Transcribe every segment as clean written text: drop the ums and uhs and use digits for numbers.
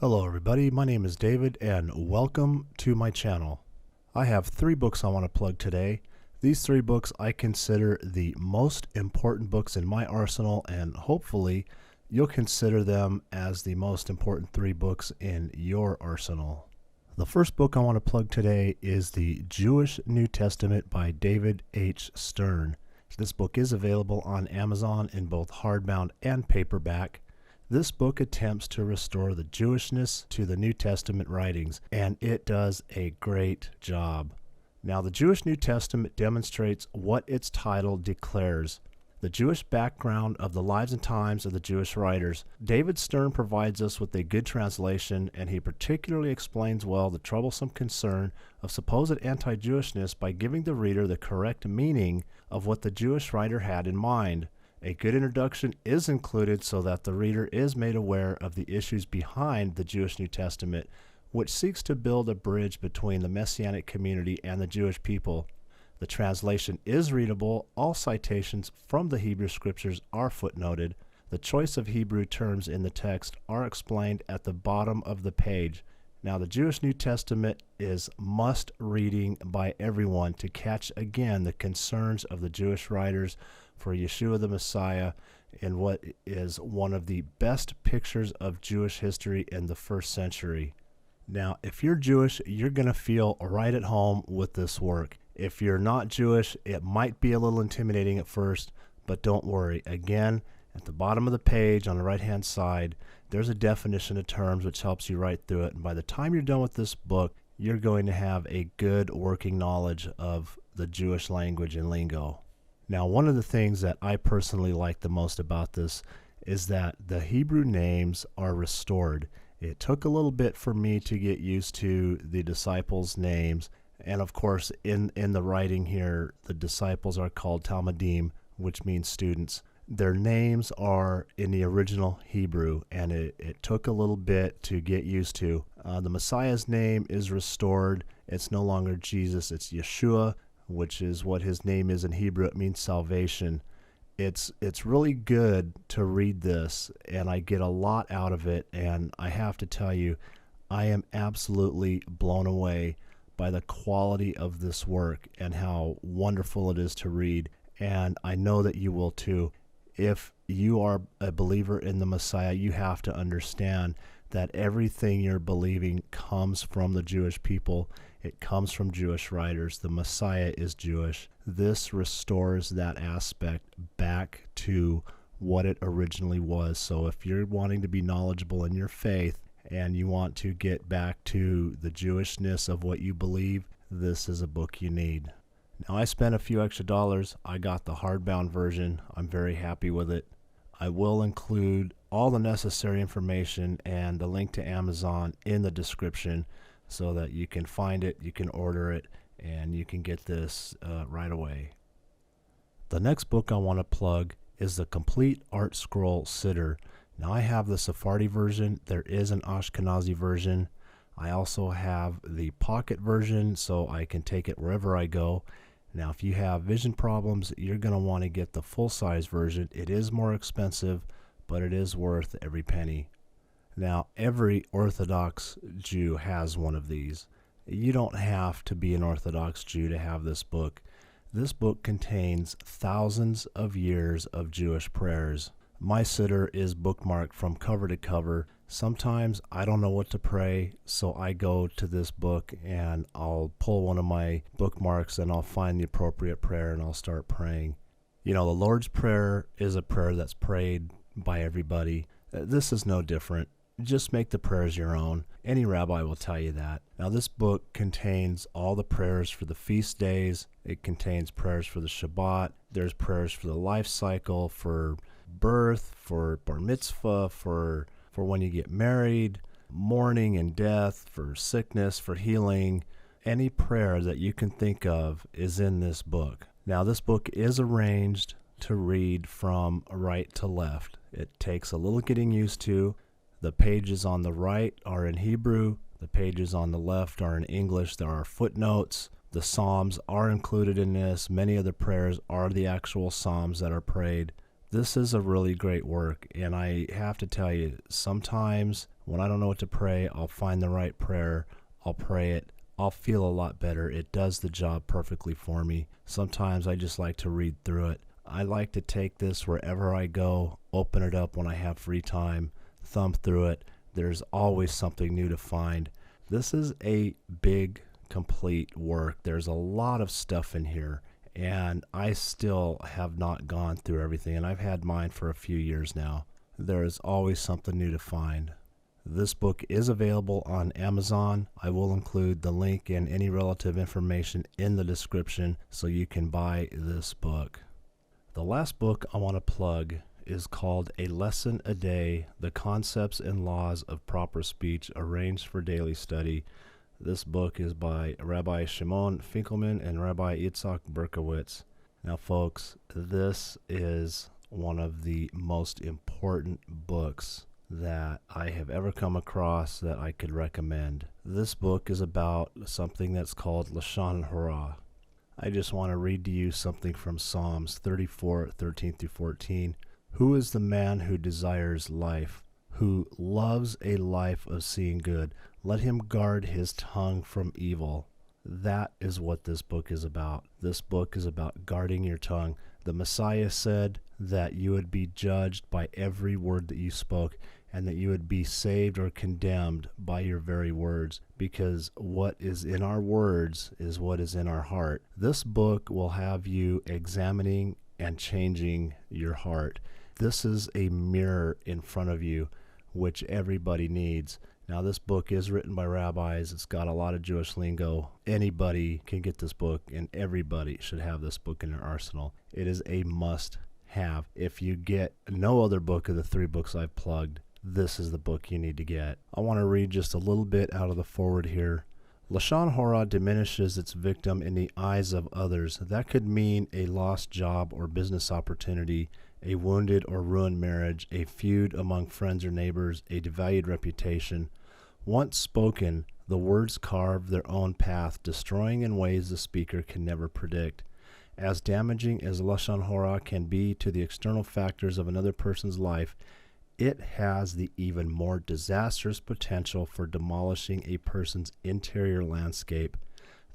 Hello everybody, my name is David and welcome to my channel. I have 3 books I want to plug today. These 3 books I consider the most important books in my arsenal, and hopefully you'll consider them as the most important 3 books in your arsenal. The first book I want to plug today is the Jewish New Testament by David H. Stern. This book is available on Amazon in both hardbound and paperback. This book attempts to restore the Jewishness to the New Testament writings, and it does a great job. Now, the Jewish New Testament demonstrates what its title declares: the Jewish background of the lives and times of the Jewish writers. David Stern provides us with a good translation, and he particularly explains well the troublesome concern of supposed anti-Jewishness by giving the reader the correct meaning of what the Jewish writer had in mind. A good introduction is included so that the reader is made aware of the issues behind the Jewish New Testament, which seeks to build a bridge between the Messianic community and the Jewish people. The translation is readable. All citations from the Hebrew Scriptures are footnoted. The choice of Hebrew terms in the text are explained at the bottom of the page. Now, the Jewish New Testament is must reading by everyone to catch again the concerns of the Jewish writers for Yeshua the Messiah in what is one of the best pictures of Jewish history in the first century. Now, if you're Jewish, you're going to feel right at home with this work. If you're not Jewish, it might be a little intimidating at first, but don't worry. Again, at the bottom of the page on the right-hand side, there's a definition of terms which helps you right through it. And by the time you're done with this book, you're going to have a good working knowledge of the Jewish language and lingo. Now, one of the things that I personally like the most about this is that the Hebrew names are restored. It took a little bit for me to get used to the disciples' names. And of course, in the writing here, the disciples are called Talmidim, which means students. Their names are in the original Hebrew, and it took a little bit to get used to. The Messiah's name is restored. It's no longer Jesus, it's Yeshua, which is what his name is in Hebrew. It means salvation. It's really good to read this, and I get a lot out of it, and I have to tell you, I am absolutely blown away by the quality of this work and how wonderful it is to read, and I know that you will too. If you are a believer in the Messiah, you have to understand that everything you're believing comes from the Jewish people. It comes from Jewish writers. The Messiah is Jewish. This restores that aspect back to what it originally was. So if you're wanting to be knowledgeable in your faith and you want to get back to the Jewishness of what you believe, this is a book you need. Now, I spent a few extra dollars. I got the hardbound version. I'm very happy with it. I will include all the necessary information and the link to Amazon in the description so that you can find it, you can order it, and you can get this right away. The next book I want to plug is the complete Artscroll Siddur. Now, I have the Sephardi version. There is an Ashkenazi version. I also have the pocket version, so I can take it wherever I go. Now, if you have vision problems, you're going to want to get the full-size version. It is more expensive, but it is worth every penny. Now, every Orthodox Jew has one of these. You don't have to be an Orthodox Jew to have this book. This book contains thousands of years of Jewish prayers. My Siddur is bookmarked from cover to cover. Sometimes I don't know what to pray, so I go to this book and I'll pull one of my bookmarks and I'll find the appropriate prayer and I'll start praying. You know, the Lord's Prayer is a prayer that's prayed by everybody. This is no different. Just make the prayers your own. Any rabbi will tell you that. Now, this book contains all the prayers for the feast days. It contains prayers for the Shabbat. There's prayers for the life cycle, for birth, for bar mitzvah, for when you get married, mourning and death, for sickness, for healing. Any prayer that you can think of is in this book. Now, this book is arranged to read from right to left. It takes a little getting used to. The pages on the right are in Hebrew. The pages on the left are in English. There are footnotes. The Psalms are included in this. Many of the prayers are the actual Psalms that are prayed. This is a really great work, and I have to tell you, sometimes When I don't know what to pray, I'll find the right prayer. I'll pray it. I'll feel a lot better. It does the job perfectly for me. Sometimes I just like to read through it. I like to take this wherever I go, open it up when I have free time, thumb through it. There's always something new to find. This is a big, complete work. There's a lot of stuff in here, and I still have not gone through everything, and I've had mine for a few years now. There is always something new to find. This book is available on Amazon. I will include the link and any relative information in the description so you can buy this book. The last book I want to plug is called A Lesson a Day, The Concepts and Laws of Proper Speech Arranged for Daily Study. This book is by Rabbi Shimon Finkelman and Rabbi Yitzhak Berkowitz. Now, folks, this is one of the most important books that I have ever come across that I could recommend. This book is about something that's called Lashon Hara. I just want to read to you something from Psalms 34, 13 through 14. Who is the man who desires life, who loves a life of seeing good? Let him guard his tongue from evil. That is what this book is about. This book is about guarding your tongue. The Messiah said that you would be judged by every word that you spoke, and that you would be saved or condemned by your very words, because what is in our words is what is in our heart. This book will have you examining and changing your heart. This is a mirror in front of you, which everybody needs. Now, this book is written by rabbis. It's got a lot of Jewish lingo. Anybody can get this book, and everybody should have this book in their arsenal. It is a must-have. If you get no other book of the 3 books I've plugged, this is the book you need to get. I want to read just a little bit out of the foreword here. Lashon Hara diminishes its victim in the eyes of others. That could mean a lost job or business opportunity, a wounded or ruined marriage, a feud among friends or neighbors, a devalued reputation. Once spoken, the words carve their own path, destroying in ways the speaker can never predict. As damaging as Lashon Hara can be to the external factors of another person's life, it has the even more disastrous potential for demolishing a person's interior landscape.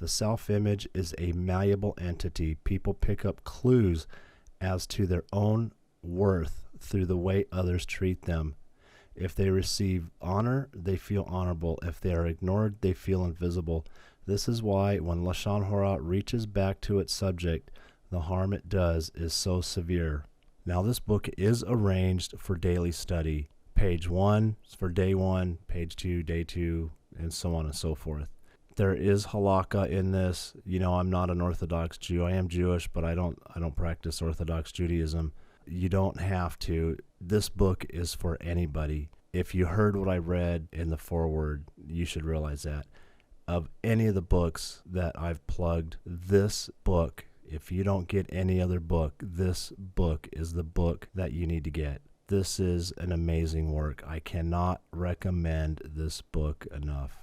The self-image is a malleable entity. People pick up clues as to their own worth through the way others treat them. If they receive honor, they feel honorable. If they are ignored, they feel invisible. This is why when Lashon Hara reaches back to its subject, the harm it does is so severe. Now, this book is arranged for daily study. Page 1 is for day 1, page 2, day 2, and so on and so forth. There is halakha in this. You know, I'm not an Orthodox Jew. I am Jewish, but I don't practice Orthodox Judaism. You don't have to. This book is for anybody. If you heard what I read in the foreword, you should realize that. Of any of the books that I've plugged, this book, if you don't get any other book, this book is the book that you need to get. This is an amazing work. I cannot recommend this book enough.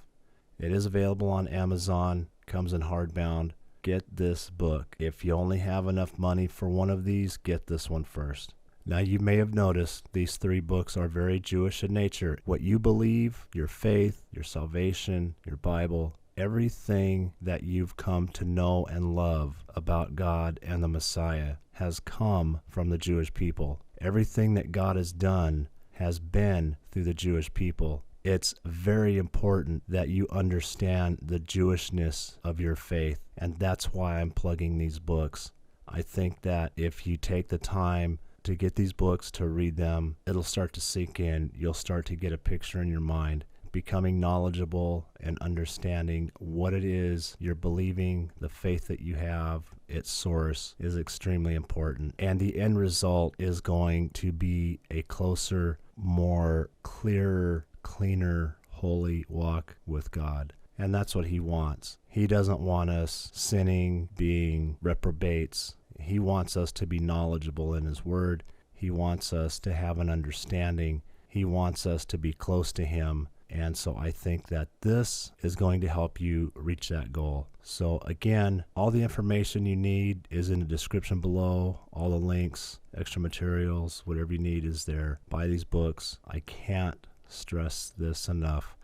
It is available on Amazon, comes in hardbound. Get this book. If you only have enough money for one of these, get this one first. Now, you may have noticed these 3 books are very Jewish in nature. What you believe, your faith, your salvation, your Bible, everything that you've come to know and love about God and the Messiah has come from the Jewish people. Everything that God has done has been through the Jewish people. It's very important that you understand the Jewishness of your faith, and that's why I'm plugging these books. I think that if you take the time to get these books, to read them, it'll start to sink in. You'll start to get a picture in your mind. Becoming knowledgeable and understanding what it is you're believing, the faith that you have, its source, is extremely important. And the end result is going to be a closer, more clearer, cleaner, holy walk with God. And that's what He wants. He doesn't want us sinning, being reprobates. He wants us to be knowledgeable in His Word. He wants us to have an understanding. He wants us to be close to Him. And so I think that this is going to help you reach that goal. So again, all the information you need is in the description below. All the links, extra materials, whatever you need is there. Buy these books. I can't stress this enough.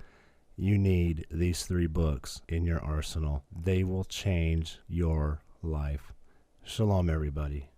You need these 3 books in your arsenal. They will change your life. Shalom, everybody.